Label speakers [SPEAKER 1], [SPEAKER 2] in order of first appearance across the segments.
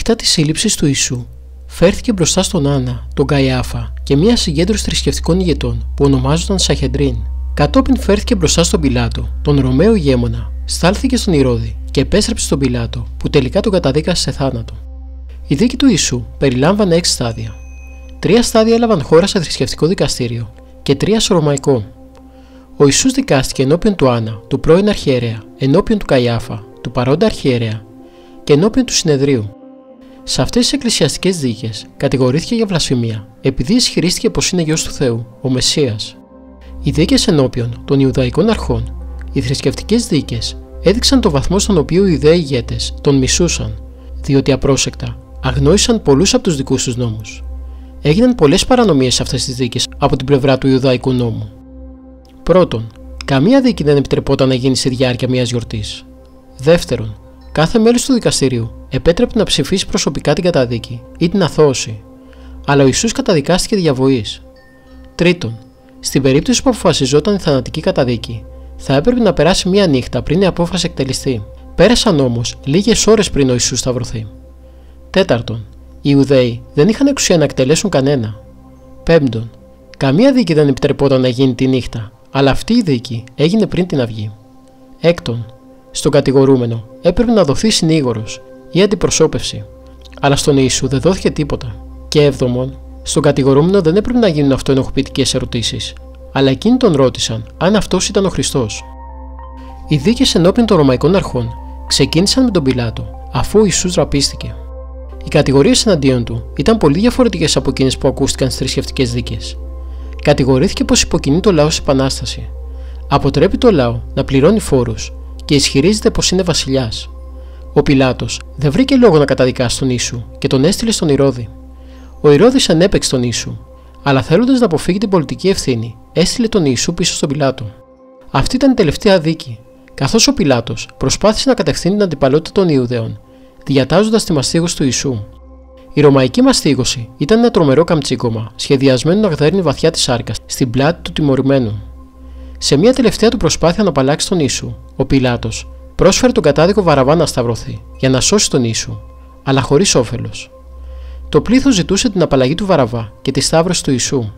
[SPEAKER 1] νύχτα της σύλληψης του Ιησού, φέρθηκε μπροστά στον Άννα, τον Καϊάφα και μια συγκέντρωση θρησκευτικών ηγετών που ονομάζονταν Σαχεντρίν. Κατόπιν φέρθηκε μπροστά στον Πιλάτο, τον Ρωμαίο ηγέμονα, στάλθηκε στον Ηρώδη και επέστρεψε στον Πιλάτο, που τελικά τον καταδίκασε σε θάνατο. Η δίκη του Ιησού περιλάμβανε 6 στάδια. 3 στάδια έλαβαν χώρα σε θρησκευτικό δικαστήριο και 3 σε ρωμαϊκό. Ο Ιησούς δικάστηκε ενώπιον του Άννα, του πρώην αρχιερέα, ενώπιον του Καϊάφα, του παρόντα αρχιερέα και ενώπιον του συνεδρίου. Σε αυτές τις εκκλησιαστικές δίκες κατηγορήθηκε για βλασφημία, επειδή ισχυρίστηκε πως είναι γιος του Θεού, ο Μεσσίας. Οι δίκες ενώπιον των Ιουδαϊκών αρχών, οι θρησκευτικές δίκες, έδειξαν το βαθμό στον οποίο οι Ιουδαίοι ηγέτες τον μισούσαν, διότι απρόσεκτα αγνόησαν πολλούς από τους δικούς τους νόμους. Έγιναν πολλές παρανομίες σε αυτές τις δίκες από την πλευρά του Ιουδαϊκού νόμου. Πρώτον, καμία δίκη δεν επιτρεπόταν να γίνει στη διάρκεια μιας γιορτής. Δεύτερον, κάθε μέλος του δικαστηρίου επέτρεπε να ψηφίσει προσωπικά την καταδίκη ή την αθώωση, αλλά ο Ιησούς καταδικάστηκε διαβοής. Τρίτον, στην περίπτωση που αποφασιζόταν η θανατική καταδίκη, θα έπρεπε να περάσει μία νύχτα πριν η απόφαση εκτελεστεί. Πέρασαν όμως λίγες ώρες πριν ο Ιησούς σταυρωθεί. Τέταρτον, οι Ιουδαίοι δεν είχαν εξουσία να εκτελέσουν κανένα. Πέμπτον, καμία δίκη δεν επιτρεπόταν να γίνει τη νύχτα, αλλά αυτή η δίκη έγινε πριν την αυγή. Έκτον, στον κατηγορούμενο έπρεπε να δοθεί συνήγορος ή αντιπροσώπευση, αλλά στον Ιησού δεν δόθηκε τίποτα. Και έβδομον, στον κατηγορούμενο δεν έπρεπε να γίνουν αυτοενοχοποιητικές ερωτήσεις, αλλά εκείνοι τον ρώτησαν αν αυτός ήταν ο Χριστός. Οι δίκες ενώπιον των Ρωμαϊκών αρχών ξεκίνησαν με τον Πιλάτο, αφού ο Ιησούς ραπίστηκε. Οι κατηγορίες εναντίον του ήταν πολύ διαφορετικές από εκείνες που ακούστηκαν στις θρησκευτικές δίκες. Κατηγορήθηκε πως υποκινεί το λαό σε επανάσταση, αποτρέπει το λαό να πληρώνει φόρους και ισχυρίζεται πως είναι βασιλιάς. Ο Πιλάτος δεν βρήκε λόγο να καταδικάσει τον Ιησού και τον έστειλε στον Ηρώδη. Ο Ηρώδης ανέπαιξε τον Ιησού, αλλά θέλοντας να αποφύγει την πολιτική ευθύνη, έστειλε τον Ιησού πίσω στον Πιλάτο. Αυτή ήταν η τελευταία δίκη, καθώς ο Πιλάτος προσπάθησε να κατευθύνει την αντιπαλότητα των Ιουδαίων, διατάζοντας τη μαστίγωση του Ιησού. Η ρωμαϊκή μαστίγωση ήταν ένα τρομερό καμτσίκωμα, σχεδιασμένο να γδέρνει βαθιά τη σάρκα στην πλάτη του τιμωρημένου. Σε μια τελευταία του προσπάθεια να απαλλάξει τον Ιησού, ο Πιλάτος πρόσφερε τον κατάδικο Βαραββά να σταυρωθεί για να σώσει τον Ιησού, αλλά χωρίς όφελος. Το πλήθος ζητούσε την απαλλαγή του Βαραββά και τη σταύρωση του Ιησού.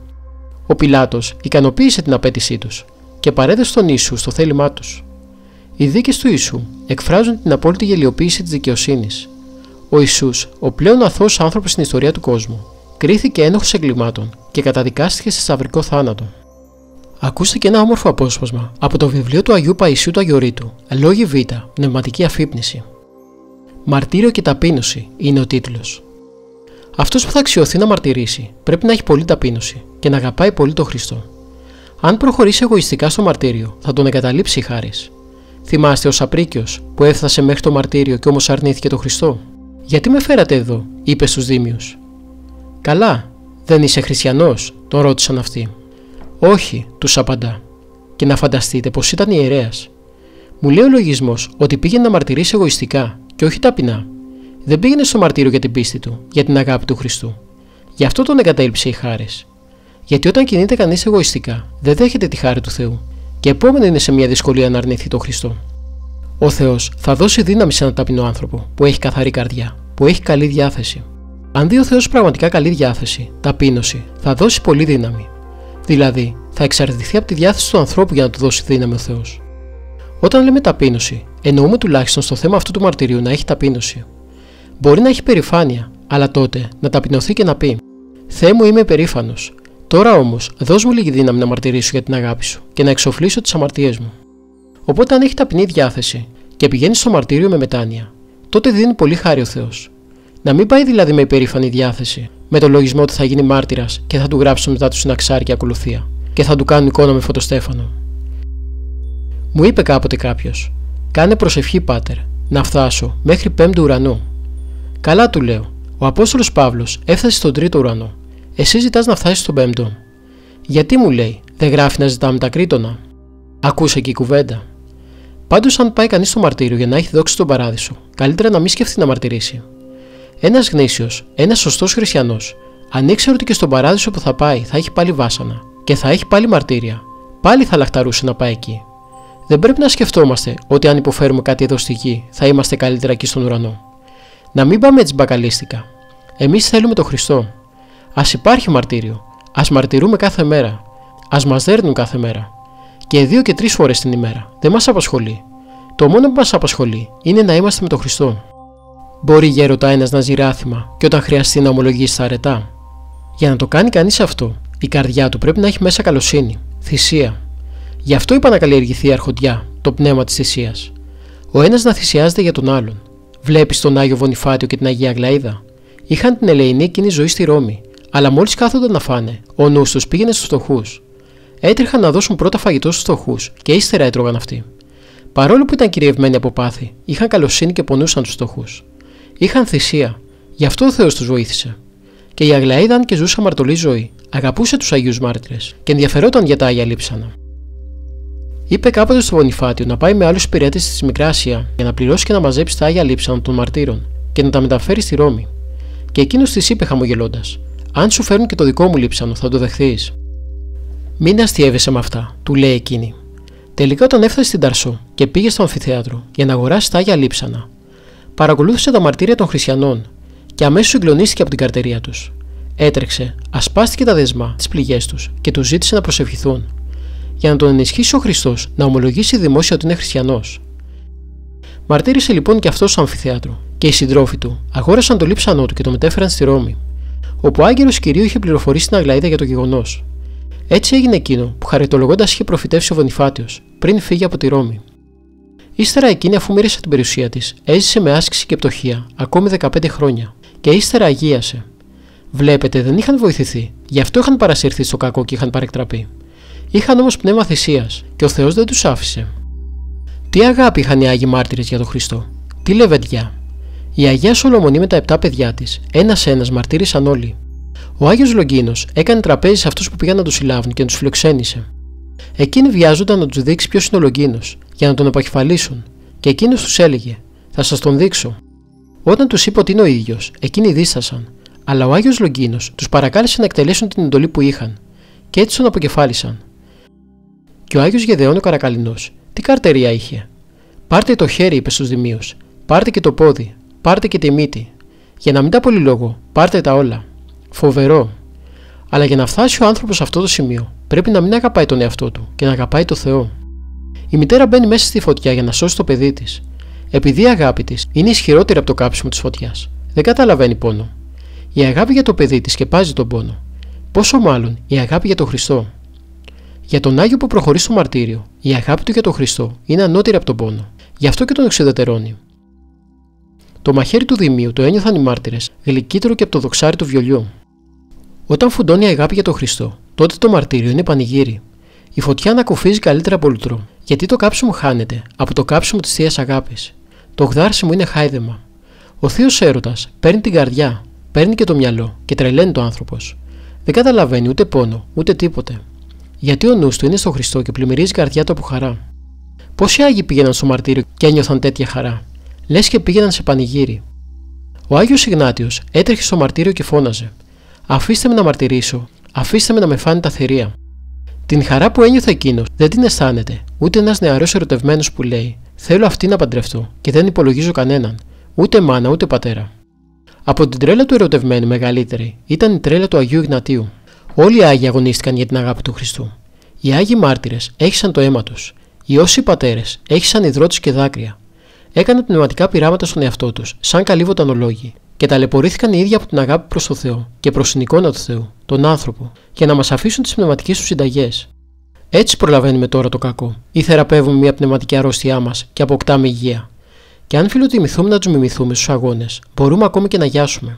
[SPEAKER 1] Ο Πιλάτος ικανοποίησε την απέτησή τους και παρέδωσε τον Ιησού στο θέλημά τους. Οι δίκες του Ιησού εκφράζουν την απόλυτη γελιοποίηση της δικαιοσύνης. Ο Ιησούς, ο πλέον αθώος άνθρωπος στην ιστορία του κόσμου, κρίθηκε ένοχος εγκλημάτων και καταδικάστηκε σε σταυρικό θάνατο. Ακούστε και ένα όμορφο απόσπασμα από το βιβλίο του Αγίου Παϊσίου του Αγιορείτου, Λόγοι Β, Πνευματική Αφύπνιση. Μαρτύριο και ταπείνωση είναι ο τίτλος. Αυτός που θα αξιωθεί να μαρτυρήσει πρέπει να έχει πολύ ταπείνωση και να αγαπάει πολύ τον Χριστό. Αν προχωρήσει εγωιστικά στο μαρτύριο, θα τον εγκαταλείψει η χάρις. Θυμάστε ο Σαπρίκιος που έφτασε μέχρι το μαρτύριο και όμως αρνήθηκε τον Χριστό. «Γιατί με φέρατε εδώ», είπε στους Δήμιους. «Καλά, δεν είσαι χριστιανός», τον ρώτησαν αυτοί. «Όχι», τους απαντά. Και να φανταστείτε πως ήταν ιερέας. Μου λέει ο λογισμός ότι πήγαινε να μαρτυρήσει εγωιστικά και όχι ταπεινά. Δεν πήγαινε στο μαρτύριο για την πίστη του, για την αγάπη του Χριστού. Γι' αυτό τον εγκατέλειψε η χάρις. Γιατί όταν κινείται κανείς εγωιστικά, δεν δέχεται τη χάρη του Θεού και επόμενο είναι σε μια δυσκολία να αρνηθεί τον Χριστό. Ο Θεός θα δώσει δύναμη σε έναν ταπεινό άνθρωπο που έχει καθαρή καρδιά, που έχει καλή διάθεση. Αν δει ο Θεός πραγματικά καλή διάθεση, ταπείνωση, θα δώσει πολύ δύναμη. Δηλαδή, θα εξαρτηθεί από τη διάθεση του ανθρώπου για να του δώσει δύναμη ο Θεός. Όταν λέμε ταπείνωση, εννοούμε τουλάχιστον στο θέμα αυτού του μαρτυρίου να έχει ταπείνωση. Μπορεί να έχει περηφάνεια, αλλά τότε να ταπεινωθεί και να πει: «Θεέ μου, είμαι περήφανος. Τώρα όμως, δώσ' μου λίγη δύναμη να μαρτυρήσω για την αγάπη σου και να εξοφλήσω τις αμαρτίες μου». Οπότε, αν έχει ταπεινή διάθεση και πηγαίνει στο μαρτύριο με μετάνοια, τότε δίνει πολύ χάρη ο Θεός. Να μην πάει δηλαδή με υπερήφανη διάθεση, με το λογισμό ότι θα γίνει μάρτυρας και θα του γράψουν μετά του συναξάρια ακολουθία και θα του κάνουν εικόνα με φωτοστέφανο. Μου είπε κάποτε κάποιος: «Κάνε προσευχή, πάτερ, να φτάσω μέχρι 5ο ουρανό». «Καλά», του λέω, «ο Απόστολος Παύλος έφτασε στον 3ο ουρανό. Εσύ ζητάς να φτάσεις στον 5ο. Γιατί», μου λέει, «δεν γράφει να ζητάμε τα κρήτονα?» Ακούσε και η κουβέντα. Πάντως, αν πάει κανείς στο μαρτύριο για να έχει δόξη στον παράδεισο, καλύτερα να μην σκεφτεί να μαρτυρήσει. Ένας γνήσιος, ένας σωστός χριστιανός, αν ήξερε ότι και στον παράδεισο που θα πάει θα έχει πάλι βάσανα και θα έχει πάλι μαρτύρια, πάλι θα λαχταρούσε να πάει εκεί. Δεν πρέπει να σκεφτόμαστε ότι αν υποφέρουμε κάτι εδώ στη γη, θα είμαστε καλύτερα εκεί στον ουρανό. Να μην πάμε έτσι μπακαλίστικα. Εμείς θέλουμε τον Χριστό. Ας υπάρχει μαρτύριο. Ας μαρτυρούμε κάθε μέρα. Ας μας δέρνουν κάθε μέρα. Και 2 και 3 φορές την ημέρα. Δεν μας απασχολεί. Το μόνο που μας απασχολεί είναι να είμαστε με τον Χριστό. Μπορεί γέρωτα ένας να ζει άθιμα και όταν χρειαστεί να ομολογήσει τα αρετά. Για να το κάνει κανείς αυτό, η καρδιά του πρέπει να έχει μέσα καλοσύνη, θυσία. Γι' αυτό είπα να καλλιεργηθεί η αρχοντιά, το πνεύμα της θυσίας. Ο ένας να θυσιάζεται για τον άλλον. Βλέπεις τον Άγιο Βονιφάτιο και την Αγία Αγλαΐδα. Είχαν την ελεηνή κοινή ζωή στη Ρώμη, αλλά μόλις κάθονταν να φάνε, ο νους τους πήγαινε στους φτωχούς. Έτρεχαν να δώσουν πρώτα φαγητό στους φτωχούς και ύστερα έτρωγαν αυτοί. Παρόλο που ήταν κυριευμένοι από πάθη, είχαν καλοσύνη και πονούσαν τους φτωχούς. Είχαν θυσία, γι' αυτό ο Θεός τους βοήθησε. Και η Αγλαΐδα, αν και ζούσε αμαρτωλή ζωή, αγαπούσε τους Αγίους Μάρτυρες και ενδιαφερόταν για τα Άγια Λείψανα. Είπε κάποτε στο Βονιφάτιο να πάει με άλλους υπηρέτες στη Μικρά Ασία για να πληρώσει και να μαζέψει τα Άγια Λείψανα των μαρτύρων και να τα μεταφέρει στη Ρώμη. Και εκείνος της είπε χαμογελώντας: «Αν σου φέρουν και το δικό μου λείψανο, θα το δεχθείς?» «Μην αστιεύεσαι με αυτά», του λέει εκείνη. Τελικά, όταν έφτασε στην Ταρσό και πήγε στο αμφιθέατρο για να αγοράσει τα Άγια Λείψανα, παρακολούθησε τα μαρτύρια των χριστιανών και αμέσως συγκλονίστηκε από την καρτερία τους. Έτρεξε, ασπάστηκε τα δεσμά, τις πληγές τους και τους ζήτησε να προσευχηθούν, για να τον ενισχύσει ο Χριστός να ομολογήσει δημόσια ότι είναι χριστιανός. Μαρτύρησε λοιπόν και αυτός στο αμφιθέατρο, και οι συντρόφοι του αγόρασαν το λείψανό του και το μετέφεραν στη Ρώμη, όπου ο άγγελος Κυρίου είχε πληροφορήσει την Αγλαΐδα για το γεγονός. Έτσι έγινε εκείνο που χαριτολογώντας είχε προφητεύσει ο Βονιφάτιος πριν φύγει από τη Ρώμη. Ύστερα εκείνη, αφού μοίρασε την περιουσία της, έζησε με άσκηση και πτωχία ακόμη 15 χρόνια, και ύστερα αγίασε. Βλέπετε, δεν είχαν βοηθηθεί, γι' αυτό είχαν παρασυρθεί στο κακό και είχαν παρεκτραπεί. Είχαν όμως πνεύμα θυσίας και ο Θεός δεν τους άφησε. Τι αγάπη είχαν οι Άγιοι Μάρτυρες για τον Χριστό, τι λεβεντιά. Η Αγία Σολομονή με τα 7 παιδιά της, ένας-ένας μαρτύρησαν όλοι. Ο Άγιος Λογκίνος έκανε τραπέζι σε αυτούς που πήγαν να τους συλλάβουν και τους φιλοξένησε. Εκείνοι βιάζονταν να τους δείξει ποιος είναι ο Λογκίνος, για να τον αποκεφαλίσουν, και εκείνος τους έλεγε: «Θα σας τον δείξω». Όταν τους είπε ότι είναι ο ίδιος, εκείνοι δίστασαν, αλλά ο Άγιος Λογκίνος τους παρακάλεσε να εκτελέσουν την εντολή που είχαν, και έτσι τον αποκεφάλισαν. Και ο Άγιος Γεδεών ο Καρακαλινός, τι καρτερία είχε! «Πάρτε το χέρι», είπε στους Δημίους, «πάρτε και το πόδι, πάρτε και τη μύτη. Για να μην τα πολυλογώ, πάρτε τα όλα». Φοβερό! Αλλά για να φτάσει ο άνθρωπος σε αυτό το σημείο, πρέπει να μην αγαπάει τον εαυτό του και να αγαπάει το Θεό. Η μητέρα μπαίνει μέσα στη φωτιά για να σώσει το παιδί της. Επειδή η αγάπη της είναι ισχυρότερη από το κάψιμο της φωτιάς, δεν καταλαβαίνει πόνο. Η αγάπη για το παιδί της σκεπάζει τον πόνο. Πόσο μάλλον η αγάπη για τον Χριστό. Για τον Άγιο που προχωρεί στο μαρτύριο, η αγάπη του για τον Χριστό είναι ανώτερη από τον πόνο. Γι' αυτό και τον εξουδετερώνει. Το μαχαίρι του Δημίου το ένιωθαν οι μάρτυρες, γλυκύτερο και από το δοξάρι του βιολιού. Όταν φουντώνει η αγάπη για τον Χριστό, τότε το μαρτύριο είναι πανηγύρι. Η φωτιά ανακουφίζει καλύτερα από λουτρό, γιατί το κάψιμο χάνεται από το κάψιμο της θείας αγάπης. Το γδάρσιμο είναι χάιδεμα. Ο θείος έρωτας παίρνει την καρδιά, παίρνει και το μυαλό και τρελαίνει το άνθρωπος. Δεν καταλαβαίνει ούτε πόνο, ούτε τίποτε. Γιατί ο νους του είναι στο Χριστό και πλημμυρίζει η καρδιά του από χαρά. Πόσοι Άγιοι πήγαιναν στο μαρτύριο και ένιωθαν τέτοια χαρά, λες και πήγαιναν σε πανηγύρι. Ο Άγιος Ιγνάτιος έτρεχε στο μαρτύριο και φώναζε: «Αφήστε με να μαρτυρήσω, αφήστε με να με φάνε τα θηρία». Την χαρά που ένιωθε εκείνος δεν την αισθάνεται ούτε ένας νεαρός ερωτευμένος που λέει: «Θέλω αυτή να παντρευτώ και δεν υπολογίζω κανέναν, ούτε μάνα ούτε πατέρα». Από την τρέλα του ερωτευμένου μεγαλύτερη ήταν η τρέλα του Αγίου Ιγνατίου. Όλοι οι Άγιοι αγωνίστηκαν για την αγάπη του Χριστού. Οι Άγιοι Μάρτυρες έχισαν το αίμα τους. Οι όσοι πατέρες έχισαν υδρότης και δάκρυα. Έκαναν πνευματικά πειράματα στον εαυτό τους, σαν καλύβονταν ολόγοι, και ταλαιπωρήθηκαν οι ίδιοι από την αγάπη προς το Θεό και προς την εικόνα του Θεού, τον άνθρωπο, για να μας αφήσουν τις πνευματικές τους συνταγές. Έτσι προλαβαίνουμε τώρα το κακό, ή θεραπεύουμε μια πνευματική αρρώστια μας και αποκτάμε υγεία. Και αν φιλοτιμηθούμε να τους μιμηθούμε στους αγώνες, μπορούμε ακόμη και να γιάσουμε.